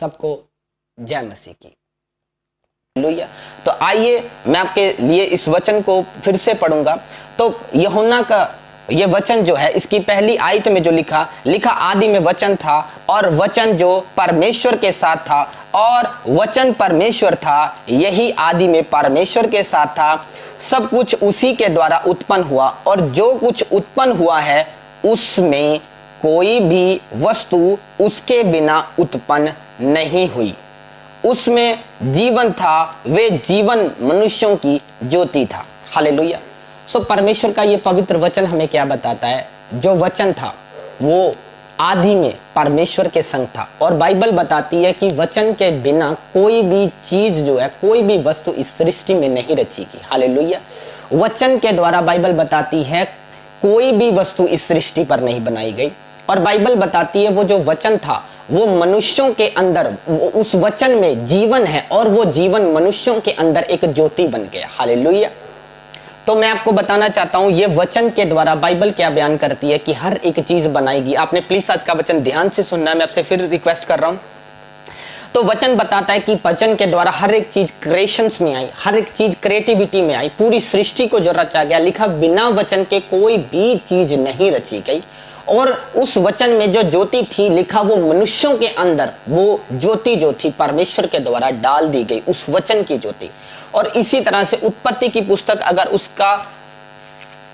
सबको जय मसीह की। हालेलुया। तो आइए मैं आपके लिए इस वचन को फिर से पढ़ूंगा। तो यूहन्ना का ये वचन जो है, इसकी पहली आयत में जो लिखा आदि में वचन था और वचन जो परमेश्वर के साथ था और वचन परमेश्वर था, यही आदि में परमेश्वर के साथ था। सब कुछ उसी के द्वारा उत्पन्न हुआ और जो कुछ उत्पन्न हुआ है उसमें कोई भी वस्तु उसके बिना उत्पन्न नहीं हुई। उसमें जीवन था, वे जीवन मनुष्यों की ज्योति था। हालेलुया। सो परमेश्वर का ये पवित्र वचन हमें क्या बताता है? जो वचन था वो आदि में परमेश्वर के संग था और बाइबल बताती है कि वचन के बिना कोई भी चीज जो है, कोई भी वस्तु इस सृष्टि में नहीं रची गई। हालेलुया। वचन के द्वारा बाइबल बताती है कोई भी वस्तु इस सृष्टि पर नहीं बनाई गई और बाइबल बताती है वो जो वचन था वो मनुष्यों के अंदर, उस वचन में जीवन है और वो जीवन मनुष्यों के अंदर एक ज्योति बन गया। हालेलुया। तो मैं आपको बताना चाहता हूं ये वचन के द्वारा बाइबल क्या बयान करती है कि हर एक चीज बनाएगी। आपने प्लीज आज का वचन ध्यान से सुनना है, मैं आपसे फिर रिक्वेस्ट कर रहा हूं। तो वचन बताता है कि वचन के द्वारा हर एक चीज क्रिएशंस में आई, हर एक चीज क्रिएटिविटी में आई, पूरी सृष्टि को जो रचा गया। लिखा बिना वचन के कोई भी चीज नहीं रची गई और उस वचन में जो ज्योति थी, लिखा वो मनुष्यों के अंदर वो ज्योति जो थी परमेश्वर के द्वारा डाल दी गई, उस वचन की ज्योति। और इसी तरह से उत्पत्ति की पुस्तक अगर उसका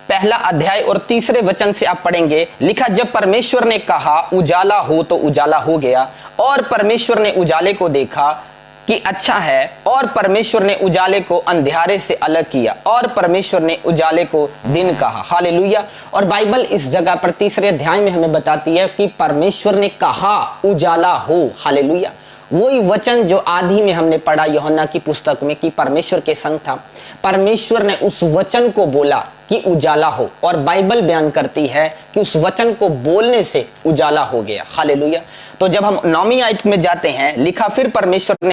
पहला अध्याय और तीसरे वचन से आप पढ़ेंगे, लिखा जब परमेश्वर ने कहा उजाला हो तो उजाला हो गया और परमेश्वर ने उजाले को देखा कि अच्छा है और परमेश्वर ने उजाले को अंधेरे से अलग किया और परमेश्वर ने उजाले को दिन कहा। हालेलुया। और बाइबल इस जगह पर तीसरे अध्याय में हमें बताती है कि परमेश्वर ने कहा उजाला हो। हालेलुया। वही वचन जो आदि में हमने पढ़ा यूहन्ना की पुस्तक में कि परमेश्वर के संग था, परमेश्वर ने उस वचन को बोला कि उजाला हो और बाइबल बयान करती है कि उस वचन को बोलने से उजाला हो गया। हालेलुया। तो जब हम 9वीं आयत में जाते हैं, लिखा फिर परमेश्वर ने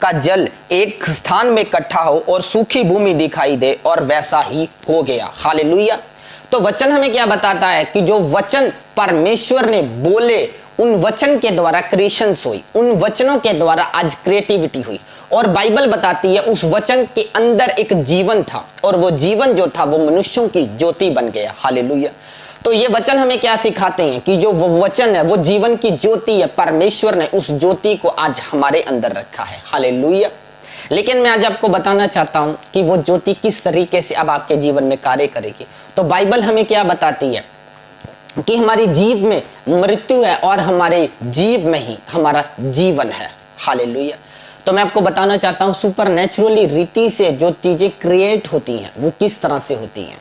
का जल एक स्थान में इकट्ठा हो और सूखी भूमि दिखाई दे और वैसा ही हो गया। हालेलुया। तो वचन हमें क्या बताता है कि जो वचन परमेश्वर ने बोले, उन वचन के द्वारा क्रिएशंस हुई, उन वचनों के द्वारा आज क्रिएटिविटी हुई। और बाइबल बताती है उस वचन के अंदर एक जीवन था और वो जीवन जो था वो मनुष्यों की ज्योति बन गया। हालेलुया। तो ये वचन हमें क्या सिखाते हैं कि जो वो वचन है वो जीवन की ज्योति है। परमेश्वर ने उस ज्योति को आज हमारे अंदर रखा है। हालेलुया। लेकिन मैं आज आपको बताना चाहता हूं कि वो ज्योति किस तरीके से अब आपके जीवन में कार्य करेगी। तो बाइबल हमें क्या बताती है कि हमारी जीव में मृत्यु है और हमारे जीव में ही हमारा जीवन है। हालेलुया। तो मैं आपको बताना चाहता हूं सुपरनैचुरली रीति से जो चीजें क्रिएट होती हैं वो किस तरह से होती हैं,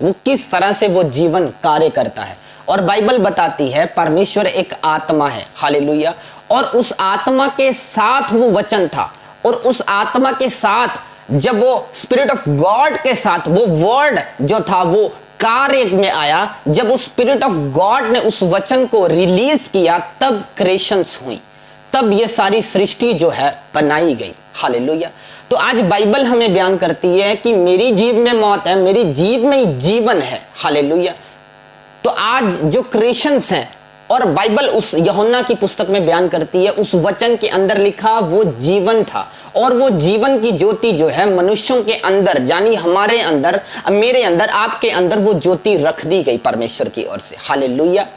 वो किस तरह से वो जीवन कार्य करता है। और बाइबल बताती है परमेश्वर एक आत्मा है। हालेलुया। और उस आत्मा के साथ वो वचन था और उस आत्मा के साथ जब वो स्पिरिट ऑफ गॉड के साथ वो वर्ड जो था वो कार्य में आया, जब उस स्पिरिट ऑफ गॉड ने उस वचन को रिलीज किया तब क्रिएशंस हुई, तब ये सारी सृष्टि जो है बनाई गई। हालेलुया। तो आज बाइबल हमें बयान करती है कि मेरी जीव में मौत है, मेरी जीव में ही जीवन है। हालेलुया। तो आज जो क्रिएशंस हैं और बाइबल उस यूहन्ना की पुस्तक में बयान करती है उस वचन के अंदर लिखा वो जीवन था और वो जीवन की ज्योति जो है मनुष्यों के अंदर, यानी हमारे अंदर, मेरे अंदर, आपके अंदर वो ज्योति रख दी गई परमेश्वर की ओर से। हालेलुया।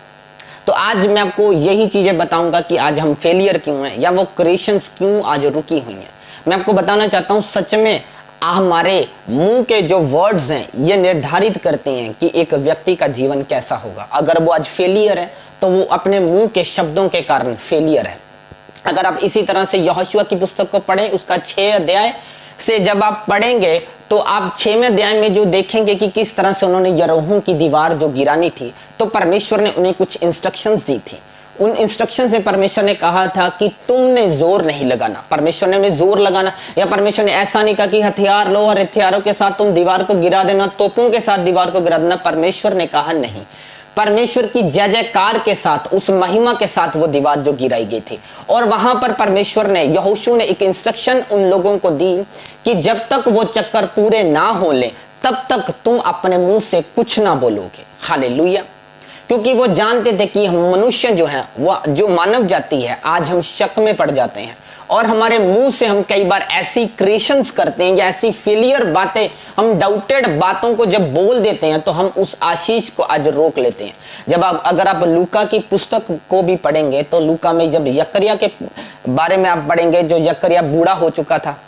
तो आज मैं आपको यही चीजें बताऊंगा कि आज हम फेलियर क्यों हैं या वो क्रिएशंस क्यों आज रुकी हुई हैं। मैं आपको बताना चाहता हूं सच में हमारे मुंह के जो वर्ड्स हैं ये निर्धारित करते हैं कि एक व्यक्ति का जीवन कैसा होगा। अगर वो आज फेलियर है तो वो अपने मुंह के शब्दों के कारण फेलियर है। अगर आप इसी तरह से यहोशुआ की पुस्तक को पढ़ें, उसका 6 अध्याय से जब आप पढ़ेंगे तो आप 6वें अध्याय में जो देखेंगे कि किस तरह से उन्होंने यरीहो की दीवार जो गिरानी थी, तो परमेश्वर ने उन्हें कुछ इंस्ट्रक्शंस दी थी। उन इंस्ट्रक्शंस में परमेश्वर ने कहा था कि तुमने जोर नहीं लगाना। परमेश्वर ने उन्हें जोर लगाना, या परमेश्वर ने ऐसा नहीं कहा कि हथियार लो और हथियारों के साथ तुम दीवार को गिरा देना, तोपों के साथ दीवार को गिरा देना। परमेश्वर ने कहा नहीं, परमेश्वर की जय जयकार के साथ, उस महिमा के साथ वो दीवार जो गिराई गई थी। और वहां पर परमेश्वर ने, यहोशू ने एक इंस्ट्रक्शन उन लोगों को दी कि जब तक वो चक्कर पूरे ना हो ले तब तक तुम अपने मुंह से कुछ ना बोलोगे। हालेलुया। क्योंकि वो जानते थे कि हम मनुष्य जो है, वो जो मानव जाति है, आज हम शक में पड़ जाते हैं और हमारे मुंह से हम कई बार ऐसी क्रिएशंस करते हैं या ऐसी फेलियर बातें, हम डाउटेड बातों को जब बोल देते हैं तो हम उस आशीष को आज रोक लेते हैं। जब आप अगर आप लूका की पुस्तक को भी पढ़ेंगे तो लूका में जब यकरिया के बारे में आप पढ़ेंगे, जो यकरिया बूढ़ा हो चुका था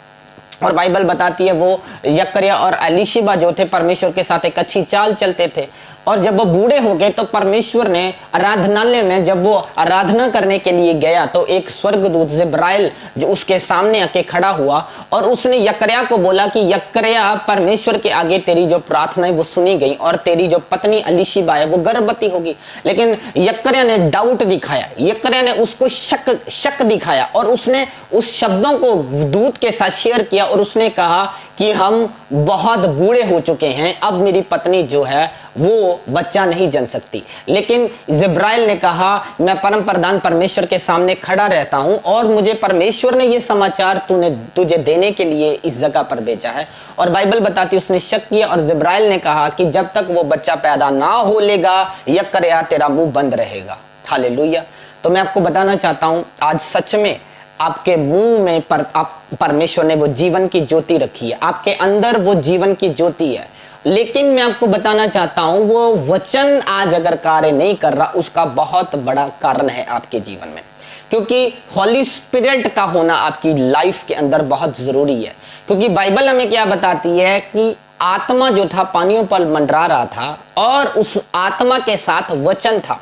और बाइबल बताती है वो यकरिया और एलीशिबा जो थे परमेश्वर के साथ एक अच्छी चाल चलते थे, और जब वो बूढ़े हो गए तो परमेश्वर ने आराधनालय में जब वो आराधना करने के लिए गया तो एक स्वर्गदूत जिब्राइल जो उसके सामने आके खड़ा हुआ और उसने यकरिया को बोला कि यकरिया, परमेश्वर के आगे तेरी जो प्रार्थना है वो सुनी गई और तेरी जो पत्नी एलीशिबा है वो गर्भवती होगी। लेकिन यकरिया ने डाउट दिखाया, यकरिया ने उसको शक दिखाया और उसने उस शब्दों को दूत के साथ शेयर किया और उसने कहा कि हम बहुत बूढ़े हो चुके हैं, अब मेरी पत्नी जो है वो बच्चा नहीं जन सकती। लेकिन जिब्राइल ने कहा मैं परम प्रधान परमेश्वर के सामने खड़ा रहता हूं और मुझे परमेश्वर ने ये समाचार तुझे देने के लिए इस जगह पर भेजा है। और बाइबल बताती उसने शक किया और जिब्राइल ने कहा कि जब तक वो बच्चा पैदा ना हो लेगा यकरिया तेरा मुंह बंद रहेगा। हालेलुया। तो मैं आपको बताना चाहता हूं आज सच में आपके मुंह में परमेश्वर ने वो जीवन की ज्योति रखी है, आपके अंदर वो जीवन की ज्योति है। लेकिन मैं आपको बताना चाहता हूं वो वचन आज अगर कार्य नहीं कर रहा, उसका बहुत बड़ा कारण है आपके जीवन में, क्योंकि हॉली स्पिरिट का होना आपकी लाइफ के अंदर बहुत जरूरी है। क्योंकि बाइबल हमें क्या बताती है कि आत्मा जो था पानियों पर मंडरा रहा था और उस आत्मा के साथ वचन था,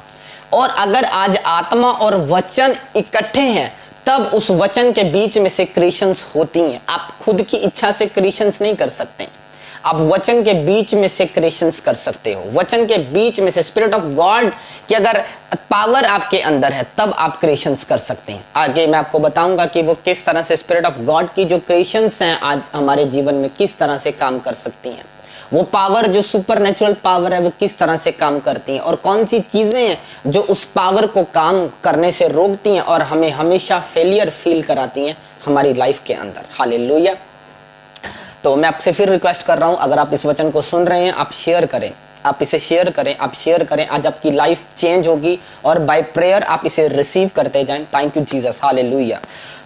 और अगर आज आत्मा और वचन इकट्ठे हैं तब उस वचन के बीच में से क्रिएशंस होती हैं। आप खुद की इच्छा से क्रिएशंस नहीं कर सकते, आप वचन के बीच में से क्रिएशंस कर सकते हो। वचन के बीच में से स्पिरिट ऑफ गॉड की अगर पावर आपके अंदर है तब आप क्रिएशंस कर सकते हैं। आगे मैं आपको बताऊंगा कि वो किस तरह से स्पिरिट ऑफ गॉड की जो क्रिएशंस हैं आज हमारे जीवन में किस तरह से काम कर सकती हैं, वो पावर जो सुपरनेचुरल पावर है वो किस तरह से काम करती हैं और कौन सी चीजें हैं जो उस पावर को काम करने से रोकती हैं और हमें हमेशा फेलियर फील कराती हैं हमारी लाइफ के अंदर। हालेलुया। तो मैं आपसे फिर रिक्वेस्ट कर रहा हूं, अगर आप इस वचन को सुन रहे हैं आप शेयर करें, आप इसे शेयर करें, आप शेयर करें। आज आपकी लाइफ चेंज होगी और बाय प्रेयर आप इसे रिसीव करते जाएं। Thank you Jesus. हालेलुया।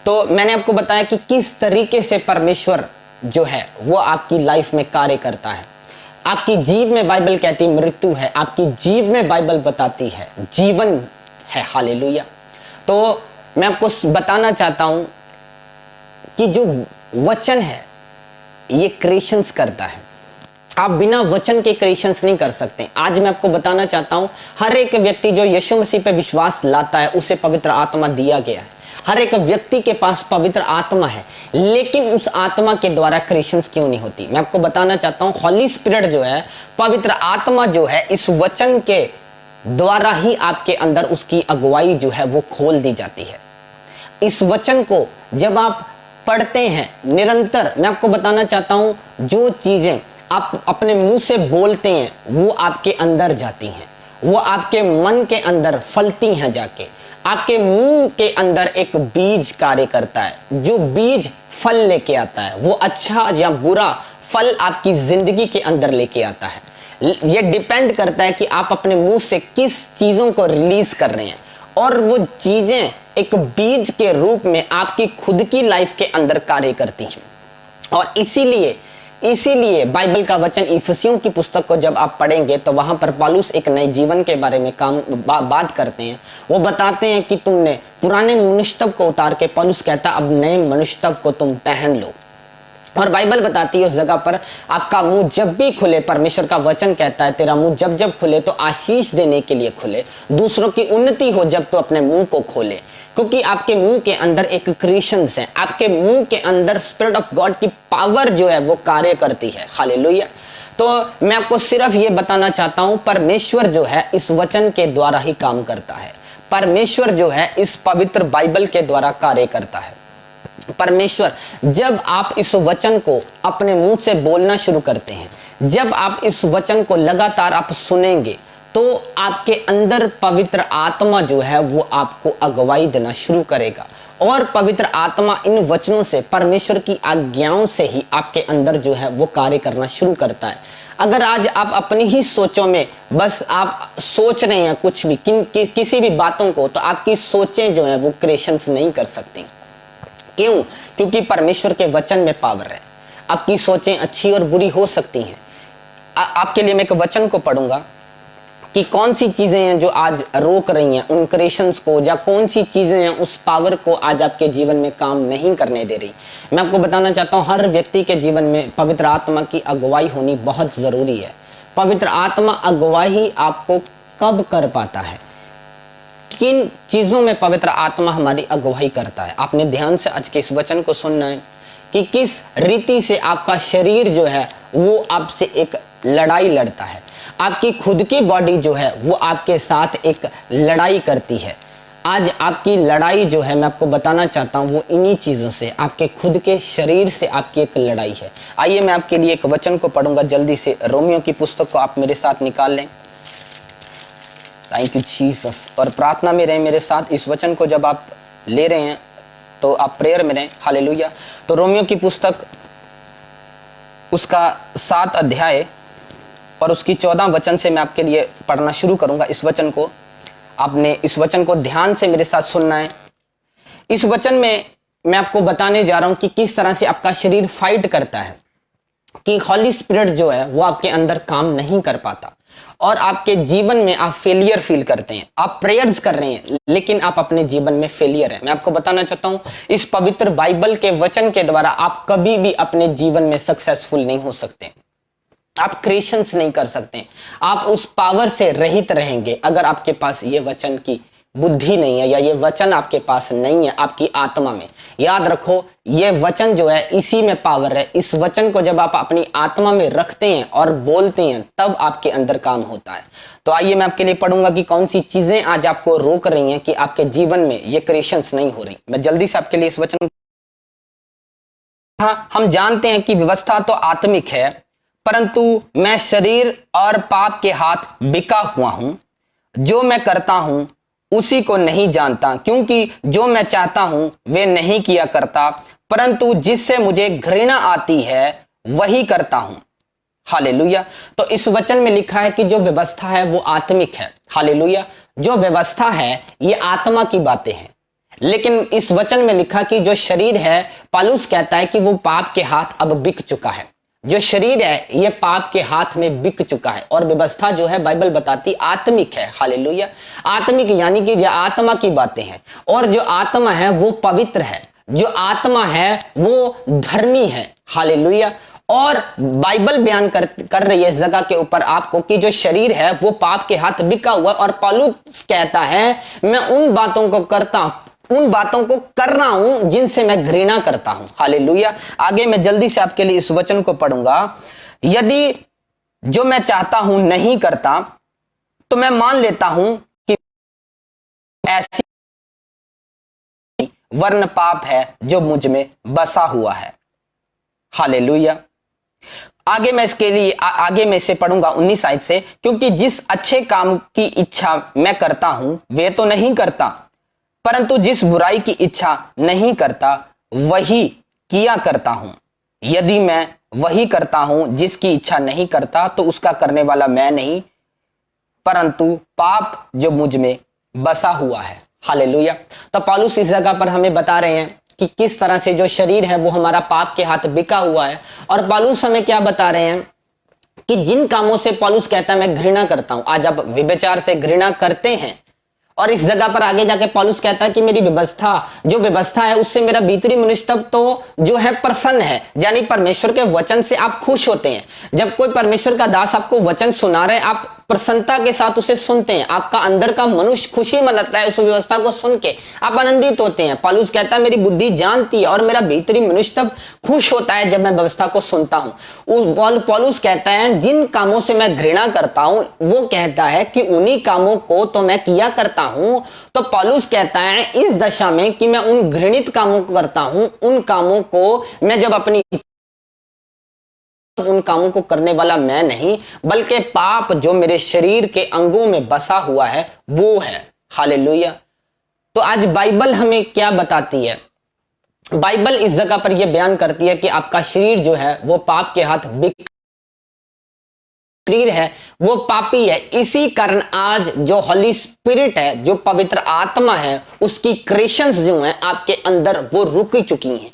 तो मैंने आपको बताया कि किस तरीके से परमेश्वर जो है वो आपकी लाइफ में कार्य करता है। आपकी जीव में बाइबल कहती है मृत्यु है, आपकी जीव में बाइबल बताती है जीवन है। हालेलुया। तो मैं आपको बताना चाहता हूं कि जो वचन है ये क्रिएशंस करता है, आप बिना वचन के क्रिएशंस नहीं कर सकते। आज मैं आपको बताना चाहता हूं हर एक व्यक्ति जो यीशु मसीह पे विश्वास लाता है उसे पवित्र आत्मा दिया गया है। हर एक व्यक्ति के पास पवित्र आत्मा है, लेकिन उस आत्मा के द्वारा क्रिएशंस क्यों नहीं होती? मैं आपको बताना चाहता हूं हॉली स्पिरिट जो है, पवित्र आत्मा जो है, इस वचन के द्वारा ही आपके अंदर उसकी अगुवाई जो है वो खोल दी जाती है। इस वचन को जब आप पढ़ते हैं निरंतर, मैं आपको बताना चाहता हूं जो चीजें आप अपने मुंह से बोलते हैं वो आपके अंदर जाती हैं, वो आपके मन के अंदर फलती हैं जाके। आपके मुंह के अंदर एक बीज कार्य करता है, जो बीज फल लेके आता है, वो अच्छा या बुरा फल आपकी जिंदगी के अंदर लेके आता है। ये डिपेंड करता है कि आप अपने मुंह से किस चीजों को रिलीज कर रहे हैं, और वो चीजें एक बीज के रूप में आपकी खुद की लाइफ के अंदर कार्य करती हैं। और इसीलिए बाइबल का वचन इफिसियों की पुस्तक को जब आप पढ़ेंगे तो वहां पर पौलुस एक नए जीवन के बारे में बात करते हैं। वो बताते हैं कि तुमने पुराने मनुष्यत्व को उतार के, पौलुस कहता अब नए मनुष्यत्व को तुम पहन लो। और बाइबल बताती है उस जगह पर आपका मुंह जब भी खुले, परमेश्वर का वचन कहता है तेरा मुंह जब जब खुले तो आशीष देने के लिए खुले, दूसरों की उन्नति हो जब तो अपने मुंह को खोले, क्योंकि आपके मुंह के अंदर एक क्रिएशंस है, आपके मुंह के अंदर स्पिरिट ऑफ गॉड की पावर जो है वो कार्य करती है। हालेलुया। तो मैं आपको सिर्फ ये बताना चाहता हूं परमेश्वर जो है इस वचन के द्वारा ही काम करता है। परमेश्वर जो है इस पवित्र बाइबल के द्वारा कार्य करता है। परमेश्वर, जब आप इस वचन को अपने मुंह से बोलना शुरू करते हैं, जब आप इस वचन को लगातार आप सुनेंगे तो आपके अंदर पवित्र आत्मा जो है वो आपको अगुवाई देना शुरू करेगा, और पवित्र आत्मा इन वचनों से, परमेश्वर की आज्ञाओं से ही आपके अंदर जो है वो कार्य करना शुरू करता है। अगर आज आप अपनी ही सोचों में बस आप सोच रहे हैं कुछ भी किसी भी बातों को, तो आपकी सोचें जो है वो क्रिएशंस नहीं कर सकती। क्यों? क्योंकि परमेश्वर के वचन में पावर है। आपकी सोचें अच्छी और बुरी हो सकती हैं। आपके लिए मैं एक वचन को पढ़ूंगा कि कौन सी चीजें हैं जो आज रोक रही हैं उन क्रिएशंस को, या कौन सी चीजें हैं उस पावर को आज आपके जीवन में काम नहीं करने दे रही। मैं आपको बताना चाहता हूं, हर व्यक्ति के जीवन में पवित्र आत्मा की अगुवाई होनी बहुत जरूरी है। पवित्र आत्मा अगुवाई आपको कब कर पाता है, किन चीजों में पवित्र आत्मा हमारी अगुवाई करता है? आपने ध्यान से आज के इस वचन को सुनना है कि किस रीति से आपका शरीर जो है वो आपसे एक लड़ाई लड़ता है। आपकी खुद की बॉडी जो है वो आपके साथ एक लड़ाई करती है। आज आपकी लड़ाई जो है मैं आपको बताना चाहता हूं वो इन्हीं चीजों से, आपके खुद के शरीर से आपकी एक लड़ाई है। आइए मैं आपके लिए एक वचन को पढ़ूंगा जल्दी से। रोमियो की पुस्तक को आप मेरे साथ निकाल लें। Thank you Jesus. और प्रार्थना में रहें मेरे साथ। इस वचन को जब आप ले रहे हैं तो आप प्रेयर में रहें। हालेलुया। तो रोमियो की पुस्तक उसका 7 अध्याय और उसकी 14 वचन से मैं आपके लिए पढ़ना शुरू करूंगा। इस वचन को आपने इस वचन को ध्यान से मेरे साथ सुनना है। इस वचन में मैं आपको बताने जा रहा हूं कि किस तरह से आपका शरीर फाइट करता है, कि हॉली स्पिरिट जो है वो आपके अंदर काम नहीं कर पाता और आपके जीवन में आप फेलियर फील करते हैं। आप प्रेयर्स कर रहे हैं लेकिन आप अपने जीवन में फेलियर है। मैं आपको बताना चाहता हूं, इस पवित्र बाइबल के वचन के द्वारा आप कभी भी अपने जीवन में सक्सेसफुल नहीं हो सकते। आप क्रिएशंस नहीं कर सकते। आप उस पावर से रहित रहेंगे अगर आपके पास ये वचन की बुद्धि नहीं है, या ये वचन आपके पास नहीं है आपकी आत्मा में। याद रखो, ये वचन जो है इसी में पावर है। इस वचन को जब आप अपनी आत्मा में रखते हैं और बोलते हैं तब आपके अंदर काम होता है। तो आइए मैं आपके लिए पढ़ूंगा कि कौन सी चीजें आज आपको रोक रही हैं कि आपके जीवन में ये क्रिएशंस नहीं हो रही। मैं जल्दी से आपके लिए इस वचन। हाँ, हम जानते हैं कि व्यवस्था तो आत्मिक है, परंतु मैं शरीर और पाप के हाथ बिका हुआ हूं। जो मैं करता हूं उसी को नहीं जानता, क्योंकि जो मैं चाहता हूं वे नहीं किया करता, परंतु जिससे मुझे घृणा आती है वही करता हूं। हालेलुया। तो इस वचन में लिखा है कि जो व्यवस्था है वो आत्मिक है। हालेलुया। जो व्यवस्था है ये आत्मा की बातें हैं, लेकिन इस वचन में लिखा कि जो शरीर है, पौलुस कहता है कि वो पाप के हाथ अब बिक चुका है। जो शरीर है ये पाप के हाथ में बिक चुका है। और व्यवस्था जो है बाइबल बताती आत्मिक है। हालेलुया। आत्मिक यानी कि जो आत्मा की बातें हैं, और जो आत्मा है वो पवित्र है, जो आत्मा है वो धर्मी है। हालेलुया। और बाइबल बयान कर रही है इस जगह के ऊपर आपको कि जो शरीर है वो पाप के हाथ बिका हुआ। और पौलुस कहता है मैं उन बातों को कर रहा हूं जिनसे मैं घृणा करता हूं। हालेलुया। आगे मैं जल्दी से आपके लिए इस वचन को पढ़ूंगा। यदि जो मैं चाहता हूं नहीं करता, तो मैं मान लेता हूं कि ऐसी वर्ण पाप है जो मुझ में बसा हुआ है। हालेलुया। आगे मैं इसके लिए आगे मैं इसे पढ़ूंगा 19 आयत से। क्योंकि जिस अच्छे काम की इच्छा मैं करता हूं वे तो नहीं करता, परंतु जिस बुराई की इच्छा नहीं करता वही किया करता हूं। यदि मैं वही करता हूं जिसकी इच्छा नहीं करता, तो उसका करने वाला मैं नहीं, परंतु पाप जो मुझ में बसा हुआ है। हालेलुया। तो पौलुस इस जगह पर हमें बता रहे हैं कि किस तरह से जो शरीर है वो हमारा पाप के हाथ बिका हुआ है। और पौलुस हमें क्या बता रहे हैं कि जिन कामों से पौलुस कहता है मैं घृणा करता हूं। आज आप व्यभिचार से घृणा करते हैं, और इस जगह पर आगे जाके पौलुस कहता है कि मेरी व्यवस्था है उससे मेरा भीतरी मनुष्य तो जो है प्रसन्न है। यानी परमेश्वर के वचन से आप खुश होते हैं। जब कोई परमेश्वर का दास आपको वचन सुना रहे, आप प्रसन्नता के साथ उसे सुनते हैं। आपका अंदर का मनुष्य खुशी मनाता है उस व्यवस्था को सुन के, आप आनंदित होते हैं। पौलुस कहता है मेरी बुद्धि जानती है और मेरा भीतरी मनुष्य तब खुश होता है जब मैं व्यवस्था को सुनता हूं। पौलुस कहता है जिन कामों से मैं घृणा करता हूं, वो कहता है कि उन्हीं कामों को तो मैं किया करता हूं। तो पौलुस कहता है इस दशा में कि मैं उन घृणित कामों को करता हूं, उन कामों को मैं जब अपनी उन कामों को करने वाला मैं नहीं, बल्कि पाप जो मेरे शरीर के अंगों में बसा हुआ है वो है। हालेलुया। तो आज बाइबल हमें क्या बताती है? बाइबल इस जगह पर यह बयान करती है कि आपका शरीर जो है वो पाप के हाथ बिक शरीर है वो पापी है। इसी कारण आज जो होली स्पिरिट है, जो पवित्र आत्मा है, उसकी क्रिएशंस जो हैं आपके अंदर वो रुक चुकी हैं।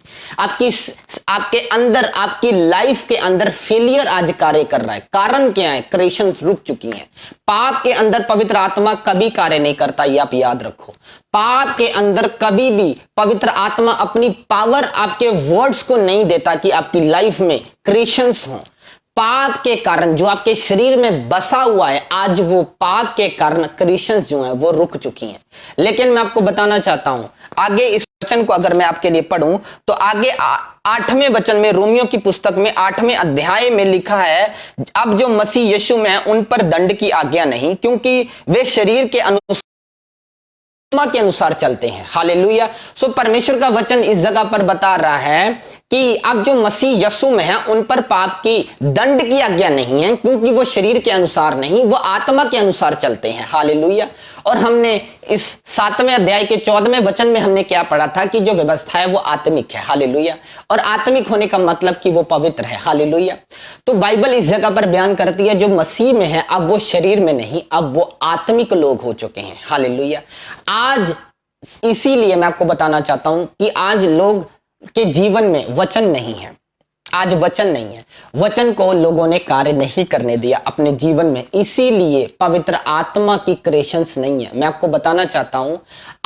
आपके अंदर, आपकी लाइफ के अंदर फेलियर आज कार्य कर रहा है। कारण क्या है? क्रिएशंस रुक चुकी हैं। पाप के अंदर पवित्र आत्मा कभी कार्य नहीं करता, ये आप याद रखो। पाप के अंदर कभी भी पवित्र आत्मा अपनी पावर आपके वर्ड्स को नहीं देता कि आपकी लाइफ में क्रिएशंस हो। पाप के कारण जो आपके शरीर में बसा हुआ है, आज वो पाप के कारण क्रिएशंस जो है वो रुक चुकी हैं। लेकिन मैं आपको बताना चाहता हूं, आगे इस वचन को अगर मैं आपके लिए पढ़ूं तो आगे 8वें वचन में, रोमियो की पुस्तक में 8वें अध्याय में लिखा है, अब जो मसीह यीशु में है उन पर दंड की आज्ञा नहीं, क्योंकि वे शरीर के अनुसार के अनुसार चलते हैं। हालेलुया। सो परमेश्वर का वचन इस जगह पर बता रहा है कि अब जो मसीह यीशु में है उन पर पाप की दंड की आज्ञा नहीं है, क्योंकि वो शरीर के अनुसार नहीं, वो आत्मा के अनुसार चलते हैं। हालेलुया। और हमने इस 7वें अध्याय के 14वें वचन में हमने क्या पढ़ा था कि जो व्यवस्था है वो आत्मिक है। हालेलुया। और आत्मिक होने का मतलब कि वो पवित्र है। हालेलुया। तो बाइबल इस जगह पर बयान करती है जो मसीह में है अब वो शरीर में नहीं, अब वो आत्मिक लोग हो चुके हैं। हालेलुया। आज इसीलिए मैं आपको बताना चाहता हूं कि आज लोग के जीवन में वचन नहीं है। आज वचन नहीं है, वचन को लोगों ने कार्य नहीं करने दिया अपने जीवन में, इसीलिए पवित्र आत्मा की क्रिएशंस नहीं है। मैं आपको बताना चाहता हूं,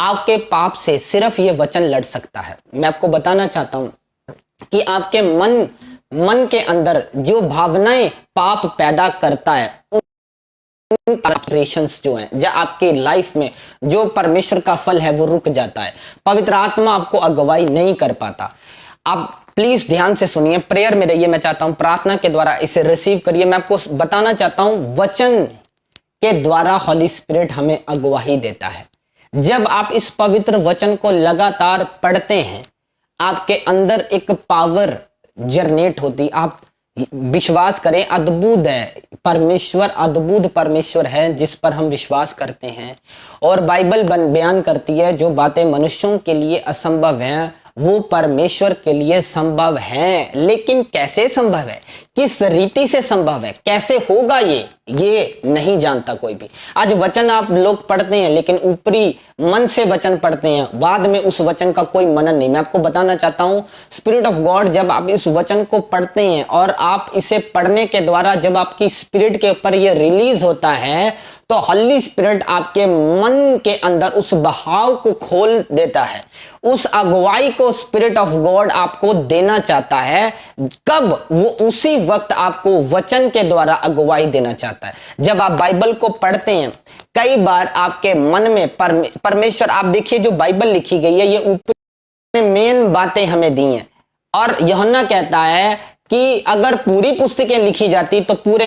आपके पाप से सिर्फ ये वचन लड़ सकता है। मैं आपको बताना चाहता हूं कि आपके मन के अंदर जो भावनाएं पाप पैदा करता है, क्रिएशंस जो हैं, जब आपकी लाइफ में जो परमेश्वर का फल है वो रुक जाता है। पवित्र आत्मा आपको अगुवाई नहीं कर पाता। आप प्लीज ध्यान से सुनिए, प्रेयर में रहिए। मैं चाहता हूं प्रार्थना के द्वारा इसे रिसीव करिए। मैं आपको बताना चाहता हूं वचन के द्वारा होली स्पिरिट हमें अगुवाई देता है। जब आप इस पवित्र वचन को लगातार पढ़ते हैं, आपके अंदर एक पावर जनरेट होती। आप विश्वास करें, अद्भुत है परमेश्वर, अद्भुत परमेश्वर है जिस पर हम विश्वास करते हैं। और बाइबल बयान करती है जो बातें मनुष्यों के लिए असंभव हैं वो परमेश्वर के लिए संभव है। लेकिन कैसे संभव है, किस रीति से संभव है, कैसे होगा ये नहीं जानता कोई भी। आज वचन आप लोग पढ़ते हैं लेकिन ऊपरी मन से वचन पढ़ते हैं, बाद में उस वचन का कोई मनन नहीं। मैं आपको बताना चाहता हूं, स्पिरिट ऑफ गॉड जब आप इस वचन को पढ़ते हैं और आप इसे पढ़ने के द्वारा जब आपकी स्पिरिट के ऊपर ये रिलीज होता है तो होली स्पिरिट आपके मन के अंदर उस बहाव को खोल देता है। उस अगुवाई को स्पिरिट ऑफ गॉड आपको देना चाहता है। कब? वो उसी वक्त आपको वचन के द्वारा अगुवाई देना चाहता है। जब आप बाइबल को पढ़ते हैं, कई बार आपके मन में परमेश्वर, आप देखिए जो बाइबल लिखी गई है ये ऊपर मेन बातें हमें दी हैं। और यूहन्ना कहता है कि अगर पूरी पुस्तकें लिखी जाती तो पूरे,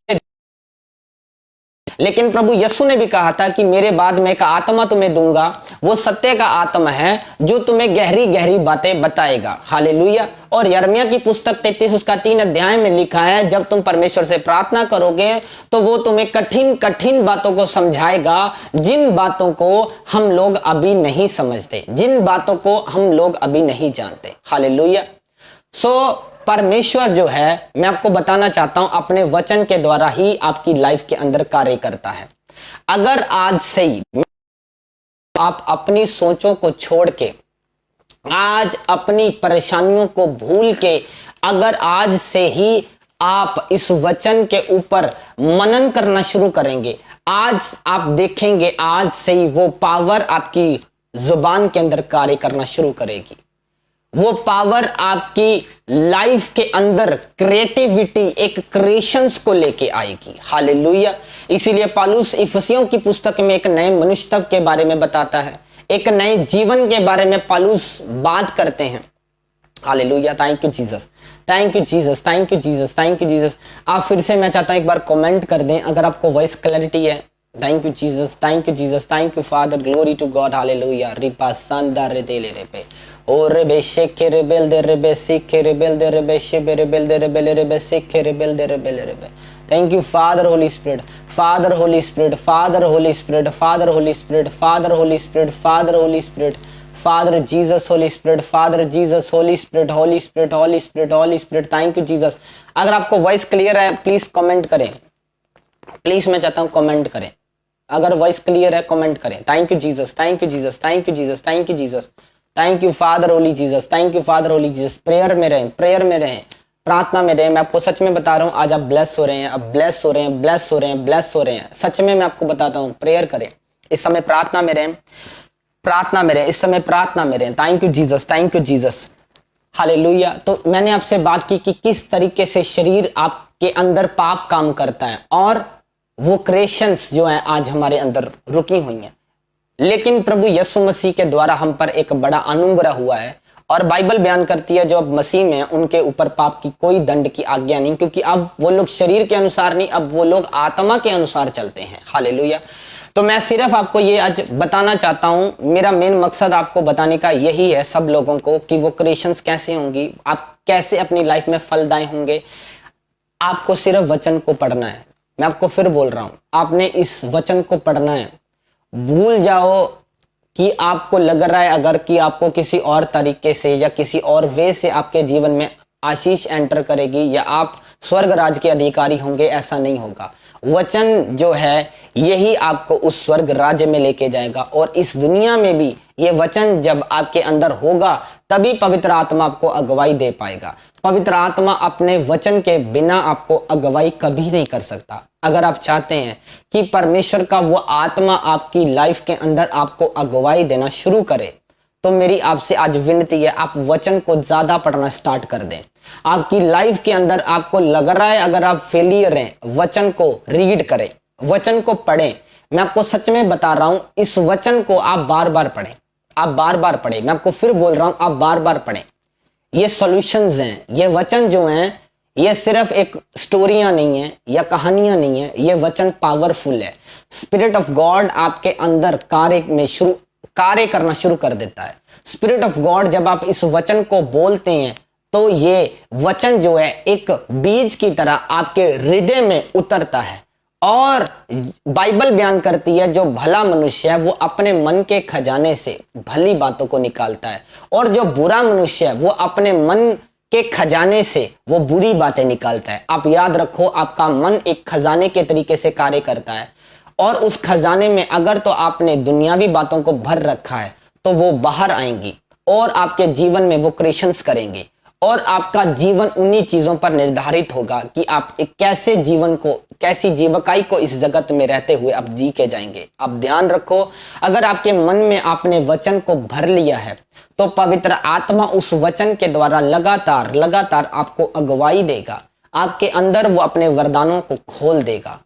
लेकिन प्रभु यीशु ने भी कहा था कि मेरे बाद में एक आत्मा तुम्हें दूंगा, वो सत्य का आत्मा है जो तुम्हें गहरी गहरी बातें बताएगा। हालेलुया। और यिर्मयाह की पुस्तक 33 उसका 3 अध्याय में लिखा है, जब तुम परमेश्वर से प्रार्थना करोगे तो वो तुम्हें कठिन कठिन बातों को समझाएगा, जिन बातों को हम लोग अभी नहीं समझते, जिन बातों को हम लोग अभी नहीं जानते। हालेलुया। सो परमेश्वर जो है, मैं आपको बताना चाहता हूं, अपने वचन के द्वारा ही आपकी लाइफ के अंदर कार्य करता है। अगर आज से ही आप अपनी सोचों को छोड़ के, आज अपनी परेशानियों को भूल के, अगर आज से ही आप इस वचन के ऊपर मनन करना शुरू करेंगे, आज आप देखेंगे आज से ही वो पावर आपकी जुबान के अंदर कार्य करना शुरू करेगी। वो पावर आपकी लाइफ के अंदर क्रिएटिविटी, एक क्रिएशंस को लेके आएगी। हालेलुया। इसीलिए पौलुस इफिसियों की पुस्तक में एक नए मनुष्यत्व के बारे में बताता है, एक नए जीवन के बारे में पौलुस बात करते हैं। Hallelujah. Thank you Jesus, thank you Jesus, thank you Jesus, thank you Jesus. आप फिर से, मैं चाहता हूं एक बार कमेंट कर दें अगर आपको वॉइस क्लैरिटी है। Thank you Jesus, thank you Jesus, thank you Father, glory to God. Hallelujah. रिपा सांदा रे दे ले रे पे ओ रे बे शेके रे बेल दे रे बे सीखे रे बेल दे रे बे शेबे रे बेल दे रे बेल रे बे सीखे रे बेल दे रे बेल रे बे। Thank you Father Holy Spirit, Father Holy Spirit, Father Holy Spirit, Father Holy Spirit, Father Holy Spirit, Father Holy Spirit, Father Jesus Holy Spirit, Father Jesus Holy Spirit, Holy Spirit, Holy Spirit, Holy Spirit. Thank you Jesus. अगर आपको voice clear है please comment करें। Please मैं चाहता हूँ comment करें, अगर voice clear है कमेंट करें। Thank you Jesus, thank you Jesus, thank you Jesus, thank you Jesus, thank you Father Holi Jesus, thank you Father Holi Jesus. Prayer में रहें, प्रेयर में रहें, प्रार्थना में रहें। मैं आपको सच में बता रहा हूँ, आज आप ब्लेस हो रहे हैं, अब ब्लेस हो रहे हैं, ब्लेस हो रहे हैं, ब्लेस हो रहे हैं। सच में मैं आपको बताता हूँ, प्रेयर करें, इस समय प्रार्थना में रहें, प्रार्थना में रहें, इस समय प्रार्थना में रहें। Thank you Jesus, thank you Jesus, hallelujah. तो मैंने आपसे बात की कि किस तरीके से शरीर आपके अंदर पाप काम करता है और वो क्रिएशंस जो हैं आज हमारे अंदर रुकी हुई हैं, लेकिन प्रभु यीशु मसीह के द्वारा हम पर एक बड़ा अनुग्रह हुआ है। और बाइबल बयान करती है जो अब मसीह में है उनके ऊपर पाप की कोई दंड की आज्ञा नहीं, क्योंकि अब वो लोग शरीर के अनुसार नहीं, अब वो लोग आत्मा के अनुसार चलते हैं। हालेलुया। तो मैं सिर्फ आपको ये आज बताना चाहता हूं, मेरा मेन मकसद आपको बताने का यही है सब लोगों को, कि वो क्रिएशंस कैसे होंगी, आप कैसे अपनी लाइफ में फलदायी होंगे। आपको सिर्फ वचन को पढ़ना है। मैं आपको फिर बोल रहा हूं, आपने इस वचन को पढ़ना है। भूल जाओ कि आपको लग रहा है अगर कि आपको किसी और तरीके से या किसी और वे से आपके जीवन में आशीष एंटर करेगी या आप स्वर्ग राज के अधिकारी होंगे, ऐसा नहीं होगा। वचन जो है यही आपको उस स्वर्ग राज्य में लेके जाएगा। और इस दुनिया में भी ये वचन जब आपके अंदर होगा तभी पवित्र आत्मा आपको अगुवाई दे पाएगा। पवित्र आत्मा अपने वचन के बिना आपको अगुवाई कभी नहीं कर सकता। अगर आप चाहते हैं कि परमेश्वर का वो आत्मा आपकी लाइफ के अंदर आपको अगुवाई देना शुरू करे, तो मेरी आपसे आज विनती है, आप वचन को ज्यादा पढ़ना स्टार्ट कर दें। आपकी लाइफ के अंदर आपको लग रहा है अगर आप फेलियर हैं, वचन को रीड करें, वचन को पढ़ें। मैं आपको सच में बता रहा हूं, इस वचन को आप बार बार पढ़ें, आप बार बार पढ़ें। मैं आपको फिर बोल रहा हूं, आप बार बार पढ़ें। ये सॉल्यूशंस हैं, ये वचन जो हैं, ये सिर्फ एक स्टोरियां नहीं है या कहानियां नहीं है, ये वचन पावरफुल है। स्पिरिट ऑफ गॉड आपके अंदर कार्य करना शुरू कर देता है। स्पिरिट ऑफ गॉड जब आप इस वचन को बोलते हैं तो ये वचन जो है एक बीज की तरह आपके हृदय में उतरता है। और बाइबल बयान करती है जो भला मनुष्य है वो अपने मन के खजाने से भली बातों को निकालता है, और जो बुरा मनुष्य है वो अपने मन के खजाने से वो बुरी बातें निकालता है। आप याद रखो, आपका मन एक खजाने के तरीके से कार्य करता है, और उस खजाने में अगर तो आपने दुनियावी बातों को भर रखा है तो वो बाहर आएंगी और आपके जीवन में वो क्रिएशंस करेंगे, और आपका जीवन उन्हीं चीजों पर निर्धारित होगा कि आप एक कैसे जीवन को, कैसी जीवकाई को इस जगत में रहते हुए आप जी के जाएंगे। आप ध्यान रखो, अगर आपके मन में आपने वचन को भर लिया है तो पवित्र आत्मा उस वचन के द्वारा लगातार आपको अगुवाई देगा, आपके अंदर वो अपने वरदानों को खोल देगा,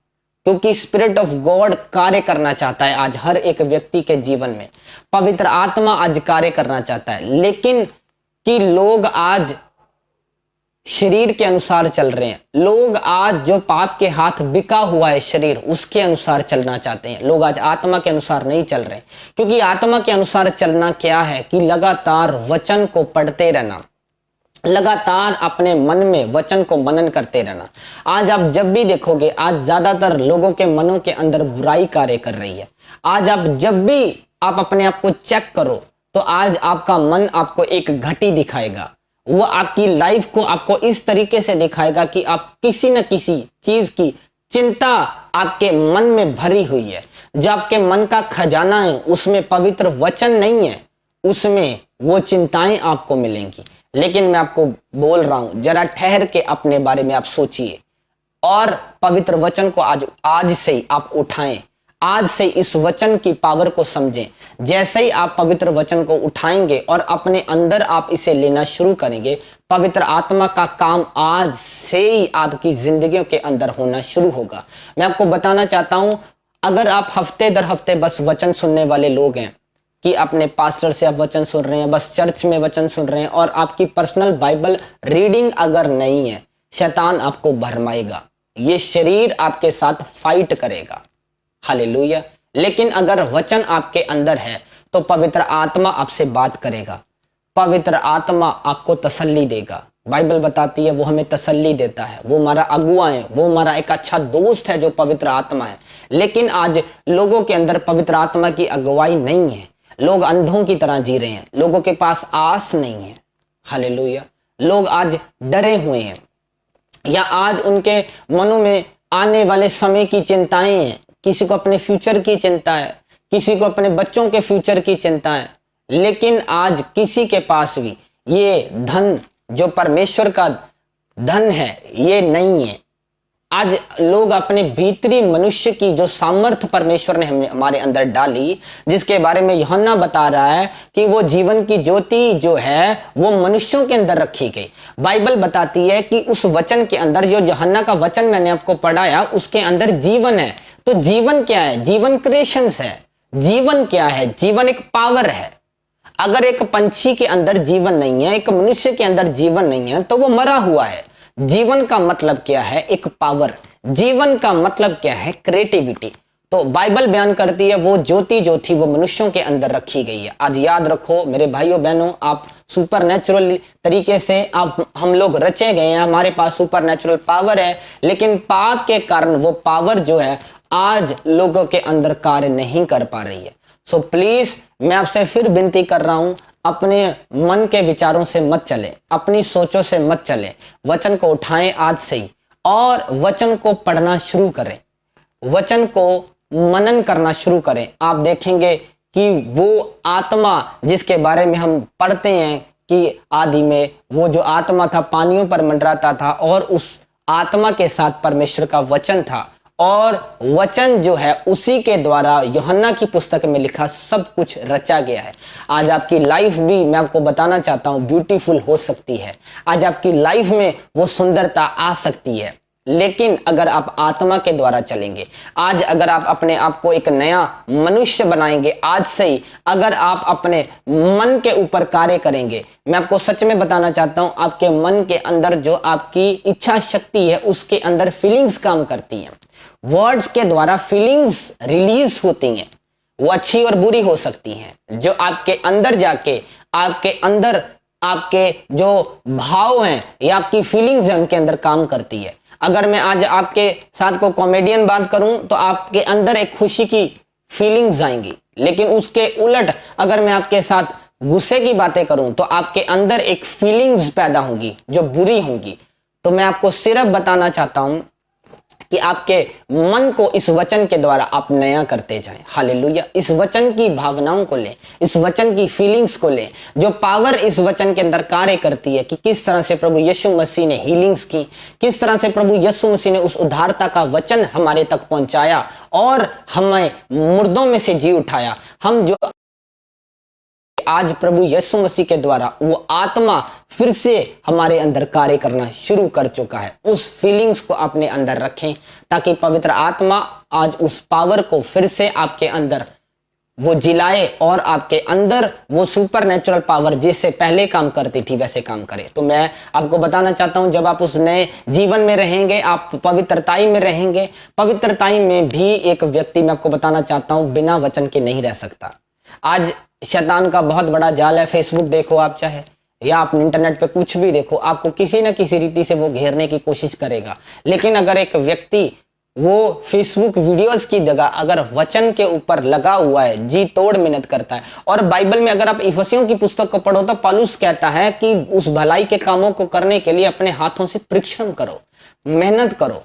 क्योंकि स्पिरिट ऑफ गॉड कार्य करना चाहता है आज हर एक व्यक्ति के जीवन में। पवित्र आत्मा आज कार्य करना चाहता है, लेकिन कि लोग आज शरीर के अनुसार चल रहे हैं। लोग आज जो पाप के हाथ बिका हुआ है शरीर, उसके अनुसार चलना चाहते हैं। लोग आज आत्मा के अनुसार नहीं चल रहे, क्योंकि आत्मा के अनुसार चलना क्या है कि लगातार वचन को पढ़ते रहना, लगातार अपने मन में वचन को मनन करते रहना। आज आप जब भी देखोगे, आज ज्यादातर लोगों के मनों के अंदर बुराई कार्य कर रही है। आज आप जब भी आप अपने आप को चेक करो तो आज आपका मन आपको एक घटी दिखाएगा। वो आपकी लाइफ को आपको इस तरीके से दिखाएगा कि आप किसी न किसी चीज की चिंता आपके मन में भरी हुई है। जो आपके मन का खजाना है उसमें पवित्र वचन नहीं है, उसमें वो चिंताएं आपको मिलेंगी। लेकिन मैं आपको बोल रहा हूं, जरा ठहर के अपने बारे में आप सोचिए और पवित्र वचन को आज से ही आप उठाएं। आज से इस वचन की पावर को समझें। जैसे ही आप पवित्र वचन को उठाएंगे और अपने अंदर आप इसे लेना शुरू करेंगे, पवित्र आत्मा का काम आज से ही आपकी जिंदगियों के अंदर होना शुरू होगा। मैं आपको बताना चाहता हूं, अगर आप हफ्ते दर हफ्ते बस वचन सुनने वाले लोग हैं कि अपने पास्टर से आप वचन सुन रहे हैं, बस चर्च में वचन सुन रहे हैं, और आपकी पर्सनल बाइबल रीडिंग अगर नहीं है, शैतान आपको भरमाएगा, ये शरीर आपके साथ फाइट करेगा। हालेलुया। लेकिन अगर वचन आपके अंदर है तो पवित्र आत्मा आपसे बात करेगा, पवित्र आत्मा आपको तसल्ली देगा। बाइबल बताती है वो हमें तसल्ली देता है, वो हमारा अगुआ है, वो हमारा एक अच्छा दोस्त है जो पवित्र आत्मा है। लेकिन आज लोगों के अंदर पवित्र आत्मा की अगुवाई नहीं है। लोग अंधों की तरह जी रहे हैं, लोगों के पास आस नहीं है। हालेलुया। लोग आज डरे हुए हैं, या आज उनके मनों में आने वाले समय की चिंताएं हैं, किसी को अपने फ्यूचर की चिंता है, किसी को अपने बच्चों के फ्यूचर की चिंता है। लेकिन आज किसी के पास भी ये धन जो परमेश्वर का धन है ये नहीं है। आज लोग अपने भीतरी मनुष्य की जो सामर्थ्य परमेश्वर ने हमारे अंदर डाली, जिसके बारे में यूहन्ना बता रहा है कि वो जीवन की ज्योति जो है वो मनुष्यों के अंदर रखी गई। बाइबल बताती है कि उस वचन के अंदर, जो यूहन्ना का वचन मैंने आपको पढ़ाया, उसके अंदर जीवन है। तो जीवन क्या है? जीवन क्रिएशंस है। जीवन क्या है? जीवन एक पावर है। अगर एक पंछी के अंदर जीवन नहीं है, एक मनुष्य के अंदर जीवन नहीं है, तो वो मरा हुआ है। जीवन का मतलब क्या है? एक पावर। जीवन का मतलब क्या है? क्रिएटिविटी। तो बाइबल बयान करती है वो ज्योति जो थी वो मनुष्यों के अंदर रखी गई है। आज याद रखो मेरे भाइयों बहनों, आप सुपरनैचुरल तरीके से हम लोग रचे गए हैं, हमारे पास सुपरनैचुरल पावर है, लेकिन पाप के कारण वो पावर जो है आज लोगों के अंदर कार्य नहीं कर पा रही है। सो प्लीज मैं आपसे फिर विनती कर रहा हूं, अपने मन के विचारों से मत चले, अपनी सोचों से मत चले। वचन को उठाएं आज से ही और वचन को पढ़ना शुरू करें, वचन को मनन करना शुरू करें। आप देखेंगे कि वो आत्मा जिसके बारे में हम पढ़ते हैं कि आदि में वो जो आत्मा था पानियों पर मंडराता था, और उस आत्मा के साथ परमेश्वर का वचन था, और वचन जो है उसी के द्वारा यूहन्ना की पुस्तक में लिखा सब कुछ रचा गया है। आज आपकी लाइफ भी, मैं आपको बताना चाहता हूं, ब्यूटीफुल हो सकती है। आज आपकी लाइफ में वो सुंदरता आ सकती है, लेकिन अगर आप आत्मा के द्वारा चलेंगे, आज अगर आप अपने आप को एक नया मनुष्य बनाएंगे आज से ही, अगर आप अपने मन के ऊपर कार्य करेंगे, मैं आपको सच में बताना चाहता हूं, आपके मन के अंदर जो आपकी इच्छा शक्ति है उसके अंदर फीलिंग्स काम करती हैं। वर्ड्स के द्वारा फीलिंग्स रिलीज होती हैं, वो अच्छी और बुरी हो सकती हैं, जो आपके अंदर जाके आपके अंदर आपके जो भाव हैं या आपकी फीलिंग्स हैं उनके अंदर काम करती है। अगर मैं आज आपके साथ को कॉमेडियन बात करूं तो आपके अंदर एक खुशी की फीलिंग्स आएंगी, लेकिन उसके उलट अगर मैं आपके साथ गुस्से की बातें करूं तो आपके अंदर एक फीलिंग्स पैदा होंगी जो बुरी होंगी। तो मैं आपको सिर्फ बताना चाहता हूं कि आपके मन को इस वचन के द्वारा आप नया करते जाएं। हालेलुया। इस वचन की भावनाओं को लें, इस वचन की फीलिंग्स को लें, जो पावर इस वचन के अंदर कार्य करती है कि किस तरह से प्रभु यीशु मसीह ने हीलिंग्स की, किस तरह से प्रभु यीशु मसीह ने उस उद्धारता का वचन हमारे तक पहुंचाया और हमें मुर्दों में से जी उठाया। हम जो आज प्रभु यीशु मसीह के द्वारा वो आत्मा फिर से हमारे अंदर कार्य करना शुरू कर चुका है, उस फीलिंग्स को अपने अंदर रखें ताकि पवित्र आत्मा आज उस पावर को फिर से आपके अंदर वो जिलाए और आपके अंदर वो सुपरनेचुरल पावर जिससे पहले काम करती थी वैसे काम करे। तो मैं आपको बताना चाहता हूं, जब आप उस नए जीवन में रहेंगे, आप पवित्रताई में रहेंगे। पवित्रताई में भी एक व्यक्ति, मैं आपको बताना चाहता हूं, बिना वचन के नहीं रह सकता। आज शैतान का बहुत बड़ा जाल है। फेसबुक देखो आप, चाहे या आप इंटरनेट पे कुछ भी देखो, आपको किसी न किसी रीति से वो घेरने की कोशिश करेगा। लेकिन अगर एक व्यक्ति वो फेसबुक वीडियोस की जगह अगर वचन के ऊपर लगा हुआ है, जी तोड़ मेहनत करता है, और बाइबल में अगर आप इफिसियों की पुस्तक को पढ़ो तो पौलुस कहता है कि उस भलाई के कामों को करने के लिए अपने हाथों से परिश्रम करो, मेहनत करो,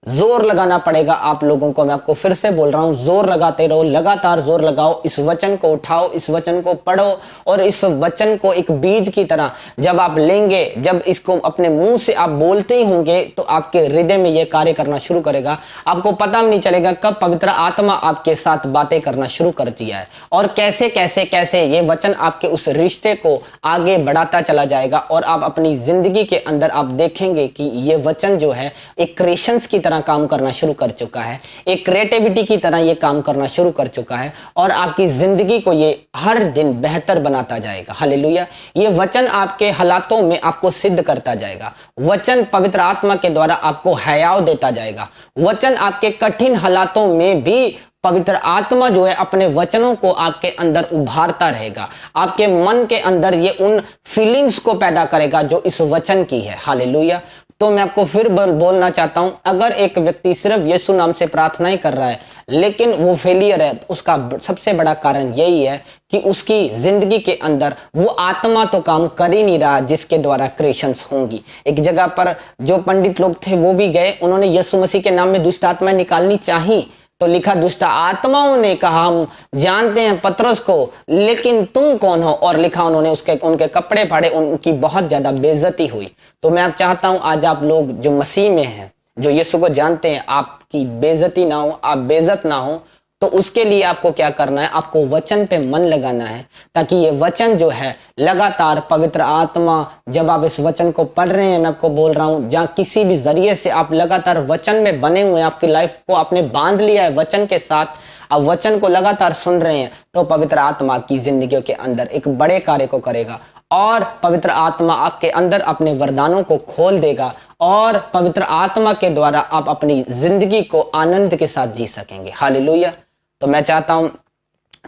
जोर लगाना पड़ेगा आप लोगों को। मैं आपको फिर से बोल रहा हूं, जोर लगाते रहो, लगातार जोर लगाओ, इस वचन को उठाओ, इस वचन को पढ़ो, और इस वचन को एक बीज की तरह जब आप लेंगे, जब इसको अपने मुंह से आप बोलते ही होंगे तो आपके हृदय में यह कार्य करना शुरू करेगा। आपको पता भी नहीं चलेगा कब पवित्र आत्मा आपके साथ बातें करना शुरू कर दिया है, और कैसे कैसे कैसे ये वचन आपके उस रिश्ते को आगे बढ़ाता चला जाएगा। और आप अपनी जिंदगी के अंदर आप देखेंगे कि ये वचन जो है एक क्रिएशंस की काम करना शुरू कर चुका है, एक क्रिएटिविटी की तरह ये काम करना शुरू कर चुका है, और आपकी जिंदगी को ये हर दिन बेहतर बनाता जाएगा। हालेलुया। ये वचन आपके हालातों में आपको सिद्ध करता जाएगा। वचन पवित्र आत्मा के द्वारा आपको हयाव देता जाएगा। वचन आपके कठिन हालातों में भी पवित्र आत्मा जो है अपने वचनों को आपके अंदर उभारता रहेगा। आपके मन के अंदर ये उन फीलिंग्स को पैदा करेगा जो इस वचन की है। हालेलुया। तो मैं आपको फिर बोलना चाहता हूं, अगर एक व्यक्ति सिर्फ यीशु नाम से प्रार्थनाएं कर रहा है लेकिन वो फेलियर है, तो उसका सबसे बड़ा कारण यही है कि उसकी जिंदगी के अंदर वो आत्मा तो काम कर ही नहीं रहा जिसके द्वारा क्रिएशंस होंगी। एक जगह पर जो पंडित लोग थे वो भी गए, उन्होंने यीशु मसीह के नाम में दुष्ट आत्माएं निकालनी चाहिए, तो लिखा दुष्ट आत्माओं ने कहा हम जानते हैं पतरस को, लेकिन तुम कौन हो, और लिखा उन्होंने उनके कपड़े फाड़े, उनकी बहुत ज्यादा बेइज्जती हुई। तो मैं आप चाहता हूं आज आप लोग जो मसीह में हैं, जो यीशु को जानते हैं, आपकी बेइज्जती ना हो, आप बेइज्जत ना हो। तो उसके लिए आपको क्या करना है, आपको वचन पे मन लगाना है, ताकि ये वचन जो है लगातार पवित्र आत्मा, जब आप इस वचन को पढ़ रहे हैं, मैं आपको बोल रहा हूं, जहां किसी भी जरिए से आप लगातार वचन में बने हुए हैं, आपकी लाइफ को आपने बांध लिया है वचन के साथ, आप वचन को लगातार सुन रहे हैं, तो पवित्र आत्मा की जिंदगियों के अंदर एक बड़े कार्य को करेगा और पवित्र आत्मा आपके अंदर अपने वरदानों को खोल देगा और पवित्र आत्मा के द्वारा आप अपनी जिंदगी को आनंद के साथ जी सकेंगे। हालेलुया। तो मैं चाहता हूं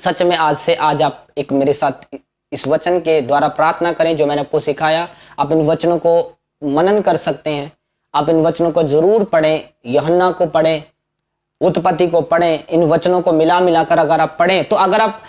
सच में आज आप एक मेरे साथ इस वचन के द्वारा प्रार्थना करें जो मैंने आपको सिखाया। आप इन वचनों को मनन कर सकते हैं, आप इन वचनों को जरूर पढ़ें, यूहन्ना को पढ़ें, उत्पत्ति को पढ़ें, इन वचनों को मिलाकर अगर आप पढ़ें, तो अगर आप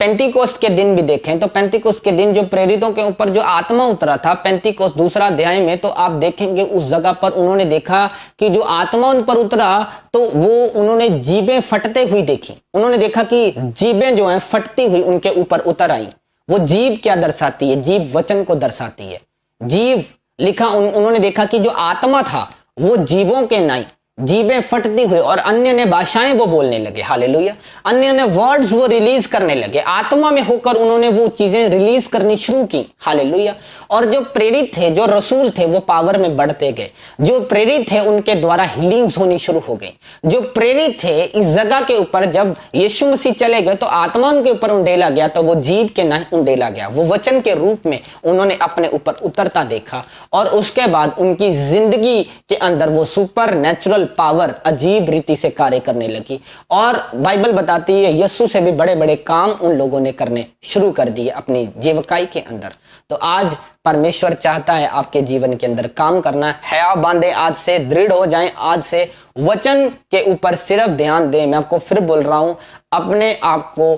पेंटिकोस्ट के दिन भी देखें तो पेंटिकोस्ट के दिन जो प्रेरितों के ऊपर जो आत्मा उतरा था, पेंटिकोस्ट दूसरा अध्याय में, तो आप देखेंगे उस जगह पर उन्होंने देखा कि जो आत्मा उन पर उतरा तो वो उन्होंने जीभें फटते हुई देखी। उन्होंने देखा कि जीभें जो हैं फटती हुई उनके ऊपर उतर आई। वो जीभ क्या दर्शाती है? जीभ वचन को दर्शाती है। जीभ लिखा उन्होंने देखा कि जो आत्मा था वो जीवों के नहीं, जीभें फटती हुई और अन्य ने भाषाएं वो बोलने लगे। हालेलुया। अन्य ने वर्ड्स वो रिलीज करने लगे, आत्मा में होकर उन्होंने वो चीजें रिलीज करनी शुरू की। हालेलुया। और जो प्रेरित थे, जो रसूल थे, वो पावर में बढ़ते गए। जो प्रेरित थे उनके द्वारा हीलिंग्स होनी शुरू हो गई। जो प्रेरित थे इस जगह के ऊपर जब यीशु मसीह चले गए तो आत्मा उनके ऊपर उंडेला गया, तो वो जीभ के नहीं उंडेला गया, वो वचन के रूप में उन्होंने अपने ऊपर उतरता देखा और उसके बाद उनकी जिंदगी के अंदर वो सुपर नेचुरल पावर अजीब रीति से कार्य करने लगी। और बाइबल बताती है यीशु से भी बड़े बड़े काम उन लोगों ने करने शुरू कर दिए अपनी जीवकाई के अंदर। तो आज परमेश्वर चाहता है आपके जीवन के अंदर काम करना है। आप बांधे, आज से दृढ़ हो जाएं, आज से वचन के ऊपर सिर्फ ध्यान दें। मैं आपको फिर बोल रहा हूं, अपने आप को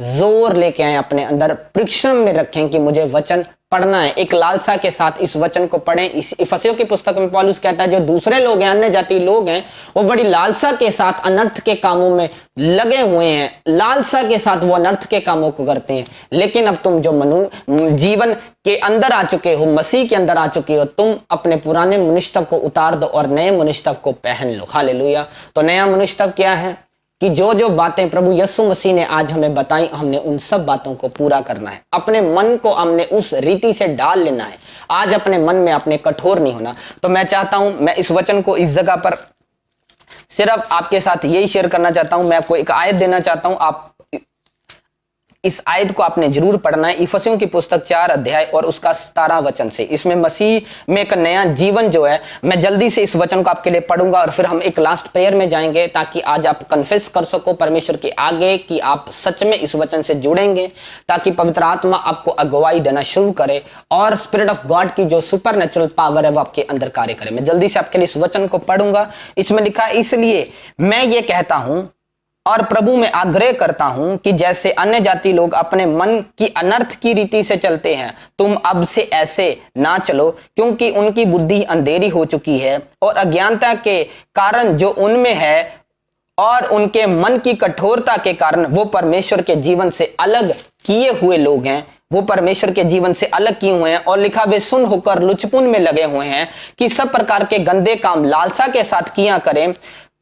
जोर लेके आए, अपने अंदर परिश्रम में रखें कि मुझे वचन पढ़ना है। एक लालसा के साथ इस वचन को पढ़ें। इस इफिसियों की पुस्तक में पौलुस कहता है जो दूसरे लोग हैं, अन्य जाति लोग हैं, वो बड़ी लालसा के साथ अनर्थ के कामों में लगे हुए हैं, लालसा के साथ वो अनर्थ के कामों को करते हैं। लेकिन अब तुम जो जीवन के अंदर आ चुके हो, मसीह के अंदर आ चुके हो, तुम अपने पुराने मनुष्य को उतार दो और नए मनुष्य को पहन लो। हालेलुया। तो नया मनुष्य क्या है कि जो जो बातें प्रभु यीशु मसीह ने आज हमें बताई, हमने उन सब बातों को पूरा करना है। अपने मन को हमने उस रीति से डाल लेना है। आज अपने मन में अपने कठोर नहीं होना। तो मैं चाहता हूं, मैं इस वचन को इस जगह पर सिर्फ आपके साथ यही शेयर करना चाहता हूं। मैं आपको एक आयत देना चाहता हूं, आप इस आयत को आपने जरूर पढ़ना है। इफिसियों की पुस्तक 4 अध्याय और उसका 17 वचन से, इसमें मसीह में एक नया जीवन जो है, मैं जल्दी से इस वचन को आपके लिए पढ़ूंगा और फिर हम एक लास्ट प्रेयर में जाएंगे, ताकि आज आप कन्फेस कर सको परमेश्वर के आगे कि आप सच में इस वचन से जुड़ेंगे, ताकि पवित्र आत्मा आपको अगुवाई देना शुरू करे और स्पिरिट ऑफ गॉड की जो सुपर नेचुरल पावर है वो आपके अंदर कार्य करे। मैं जल्दी से आपके लिए इस वचन को पढ़ूंगा। इसमें लिखा है, इसलिए मैं ये कहता हूं और प्रभु में आग्रह करता हूं कि जैसे अन्य जाति लोग अपने मन की अनर्थ की रीति से चलते हैं, तुम अब से ऐसे ना चलो, क्योंकि उनकी बुद्धि अंधेरी हो चुकी है और अज्ञानता के कारण जो उनमें है और उनके मन की कठोरता के कारण वो परमेश्वर के जीवन से अलग किए हुए लोग हैं। वो परमेश्वर के जीवन से अलग किए हुए हैं और लिखा वे सुन होकर लुचपुन में लगे हुए हैं कि सब प्रकार के गंदे काम लालसा के साथ किया करें।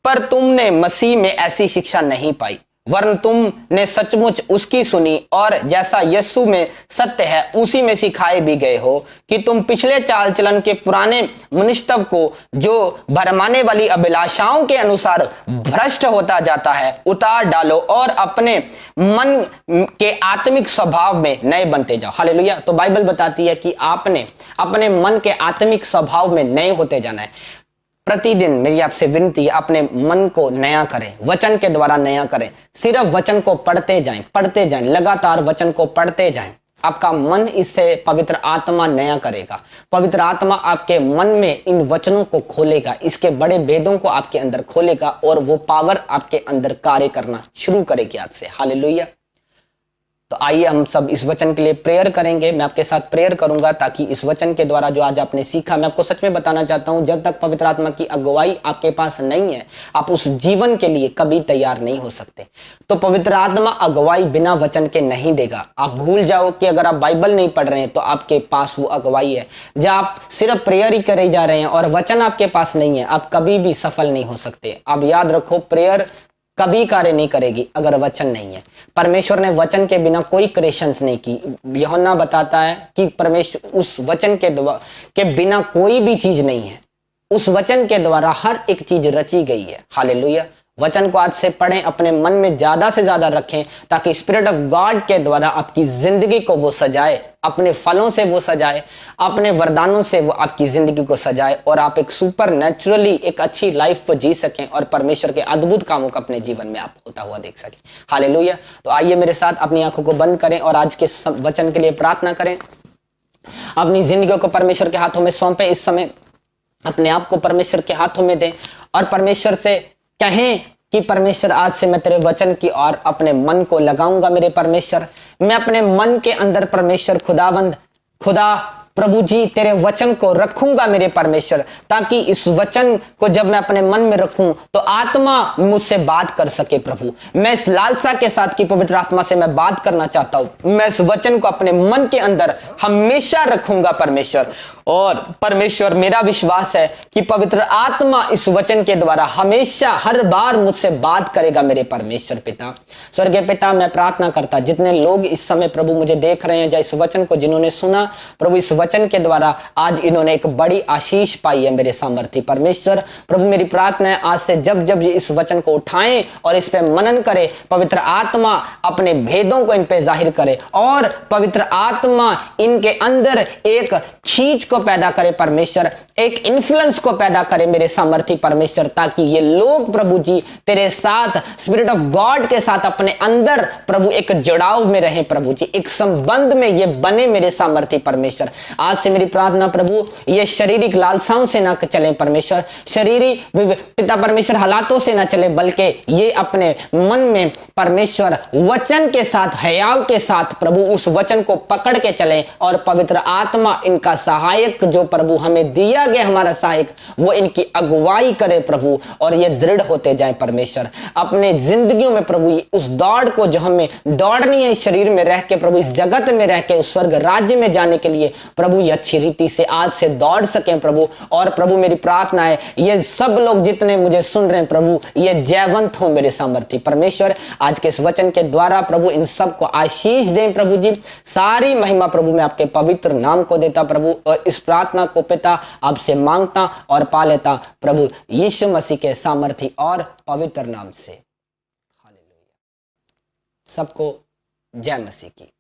पर तुमने मसीह में ऐसी शिक्षा नहीं पाई, वरन तुमने सचमुच उसकी सुनी और जैसा यीशु में सत्य है उसी में सिखाए भी गए हो कि तुम पिछले चाल चलन के पुराने मनुष्य को जो भरमाने वाली अभिलाषाओं के अनुसार भ्रष्ट होता जाता है उतार डालो और अपने मन के आत्मिक स्वभाव में नए बनते जाओ। हालेलुया। तो बाइबल बताती है कि आपने अपने मन के आत्मिक स्वभाव में नए होते जाना है। प्रतिदिन मेरी आपसे विनती है, अपने मन को नया करें, वचन के द्वारा नया करें। सिर्फ वचन को पढ़ते जाएं, लगातार वचन को पढ़ते जाएं। आपका मन इससे पवित्र आत्मा नया करेगा। पवित्र आत्मा आपके मन में इन वचनों को खोलेगा, इसके बड़े भेदों को आपके अंदर खोलेगा और वो पावर आपके अंदर कार्य करना शुरू करेगी आज से। हालेलुया। तो आइए हम सब इस वचन के लिए प्रेयर करेंगे। मैं आपके साथ प्रेयर करूंगा ताकि इस वचन के द्वारा जो आज आपने सीखा, मैं आपको सच में बताना चाहता हूं, जब तक पवित्र आत्मा की अगुवाई आपके पास नहीं है, आप उस जीवन के लिए कभी तैयार नहीं हो सकते। तो पवित्र आत्मा अगुवाई बिना वचन के नहीं देगा। आप भूल जाओ कि अगर आप बाइबल नहीं पढ़ रहे हैं तो आपके पास वो अगुवाई है। जब आप सिर्फ प्रेयर ही करे जा रहे हैं और वचन आपके पास नहीं है, आप कभी भी सफल नहीं हो सकते। आप याद रखो, प्रेयर कभी कार्य नहीं करेगी अगर वचन नहीं है। परमेश्वर ने वचन के बिना कोई क्रिएशंस नहीं की। यूहन्ना बताता है कि परमेश्वर उस वचन के बिना कोई भी चीज नहीं है। उस वचन के द्वारा हर एक चीज रची गई है। हालेलुया। वचन को आज से पढ़ें, अपने मन में ज्यादा से ज्यादा रखें ताकि स्पिरिट ऑफ गॉड के द्वारा आपकी जिंदगी को वो सजाए, अपने फलों से वो सजाए, अपने वरदानों से वो आपकी जिंदगी को सजाए और आप एक सुपर नेचुरली एक अच्छी लाइफ को जी सकें और परमेश्वर के अद्भुत कामों को अपने जीवन में आप होता हुआ देख सकें। हालेलुया। तो आइए मेरे साथ अपनी आंखों को बंद करें और आज के वचन के लिए प्रार्थना करें। अपनी जिंदगी को परमेश्वर के हाथों में सौंपे। इस समय अपने आप को परमेश्वर के हाथों में दें और परमेश्वर से कहें कि परमेश्वर आज से मैं तेरे वचन की ओर अपने मन को लगाऊंगा। मेरे परमेश्वर, मैं अपने मन के अंदर परमेश्वर खुदा प्रभु जी तेरे वचन को रखूंगा मेरे परमेश्वर, ताकि इस वचन को जब मैं अपने मन में रखूं तो आत्मा मुझसे बात कर सके। प्रभु, मैं इस लालसा के साथ कि पवित्र आत्मा से मैं बात करना चाहता हूं। मैं इस वचन को अपने मन के अंदर हमेशा रखूंगा परमेश्वर। और परमेश्वर, मेरा विश्वास है कि पवित्र आत्मा इस वचन के द्वारा हमेशा हर बार मुझसे बात करेगा। मेरे परमेश्वर पिता, स्वर्गीय पिता, मैं प्रार्थना करता जितने लोग इस समय प्रभु मुझे देख रहे हैं या इस वचन को जिन्होंने सुना, प्रभु इस वचन के द्वारा आज इन्होंने एक बड़ी आशीष पाई है। मेरे सामर्थी परमेश्वर, प्रभु मेरी प्रार्थना है आज से जब जब ये इस वचन को उठाएं और इस पे मनन करे, पवित्र आत्मा अपने भेदों को इन पे जाहिर करे और पवित्र आत्मा इनके अंदर एक खींच को पैदा करे परमेश्वर, एक इन्फ्लुएंस को पैदा करे मेरे सामर्थी परमेश्वर, ताकि ये लोग प्रभु जी तेरे साथ स्पिरिट ऑफ गॉड के साथ अपने अंदर प्रभु एक जुड़ाव में रहे। प्रभु जी एक संबंध में ये बने मेरे सामर्थी परमेश्वर। आज से मेरी प्रार्थना प्रभु, ये शारीरिक लालसाओं से ना चले परमेश्वर, शरीरी पिता परमेश्वर हालातों से ना चले, बल्कि ये अपने मन में परमेश्वर वचन के साथ, हयाव के साथ प्रभु उस वचन को पकड़ के चले और पवित्र आत्मा इनका सहायक जो प्रभु हमें दिया गया, हमारा सहायक, वो इनकी अगुवाई करे प्रभु और ये दृढ़ होते जाए परमेश्वर अपने जिंदगियों में। प्रभु उस दौड़ को जो हमें दौड़नी है इस शरीर में रह के, प्रभु इस जगत में रह के उस स्वर्ग राज्य में जाने के लिए, प्रभु ये अच्छी रीति से आज से दौड़ सकें प्रभु। और प्रभु मेरी प्रार्थना है ये सब लोग जितने मुझे सुन रहे हैं प्रभु, ये जयवंत हो मेरे सामर्थी परमेश्वर। आज के इस वचन के द्वारा प्रभु इन सबको आशीष दें प्रभु जी। सारी महिमा प्रभु मैं आपके पवित्र नाम को देता प्रभु और इस प्रार्थना को पिता आपसे मांगता और पा लेता प्रभु यीशु मसीह के सामर्थी और पवित्र नाम से। हालेलुया। सबको जय मसीह की।